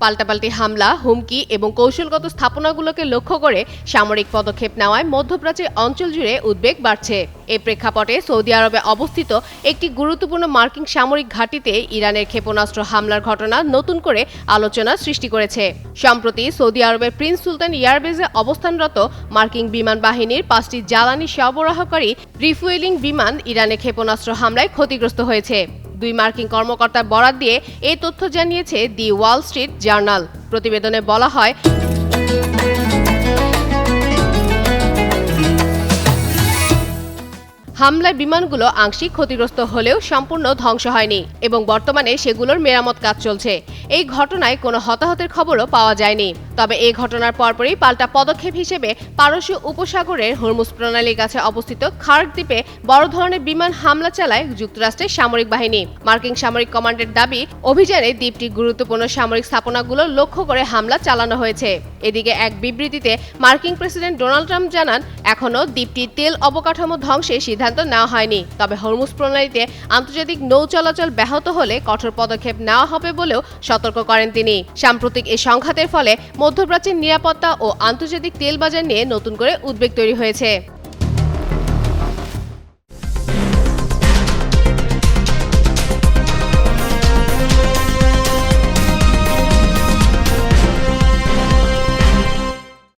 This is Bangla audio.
পাল্টাপাল্টি হামলা, হুমকি এবং কৌশলগত স্থাপনাগুলোকে লক্ষ্য করে সামরিক পদক্ষেপ নেওয়ায় মধ্যপ্রাচ্যের অঞ্চল জুড়ে উদ্বেগ বাড়ছে। এই প্রেক্ষাপটে সৌদি আরবে অবস্থিত একটি গুরুত্বপূর্ণ মার্কিন সামরিক ঘাঁটিতে ইরানের ক্ষেপণাস্ত্র হামলার ঘটনা নতুন করে আলোচনা সৃষ্টি করেছে। সম্প্রতি সৌদি আরবের প্রিন্স সুলতান এয়ারবেজে অবস্থানরত মার্কিন বিমান বাহিনীর 5টি জ্বালানি সরবরাহকারী রিফুয়েলিং বিমান ইরানের ক্ষেপণাস্ত্র হামলায় ক্ষতিগ্রস্ত হয়েছে। 2 মার্কিন কর্মকর্তার বরাত দিয়ে এই তথ্য জানিয়েছে দি ওয়াল স্ট্রিট জার্নাল। প্রতিবেদনে বলা হয়, হামলায় বিমানগুলো আংশিক ক্ষতিগ্রস্ত হলেও সম্পূর্ণ ধ্বংস হয়নি এবং বর্তমানে সেগুলোর মেরামত কাজ চলছে। এই ঘটনায় কোনো হতাহতের খবরও পাওয়া যায়নি। তবে এই ঘটনার পরপরই পাল্টা পদক্ষেপ হিসেবে পারস্য উপসাগরের হরমুজ প্রণালীর কাছে অবস্থিত খার্ক দ্বীপে বড় ধরনের বিমান হামলা চালায় যুক্তরাষ্ট্রের সামরিক বাহিনী। মার্কিন সামরিক কমান্ডের দাবি, অভিযানে দ্বীপটির গুরুত্বপূর্ণ সামরিক স্থাপনাগুলো লক্ষ্য করে হামলা চালানো হয়েছে। এদিকে এক বিবৃতিতে মার্কিন প্রেসিডেন্ট ডোনাল্ড ট্রাম্প জানান, এখনও দ্বীপটির তেল অবকাঠামো ধ্বংসের সিদ্ধান্ত নেওয়া হয়নি। তবে হরমুজ প্রণালীতে আন্তর্জাতিক নৌ চলাচল ব্যাহত হলে কঠোর পদক্ষেপ নেওয়া হবে বলেও সতর্ক করেন তিনি। সাম্প্রতিক এই সংঘাতের ফলে মধ্যপ্রাচ্যের নিরাপত্তা ও আন্তর্জাতিক তেল বাজার নিয়ে নতুন করে উদ্বেগ তৈরি হয়েছে।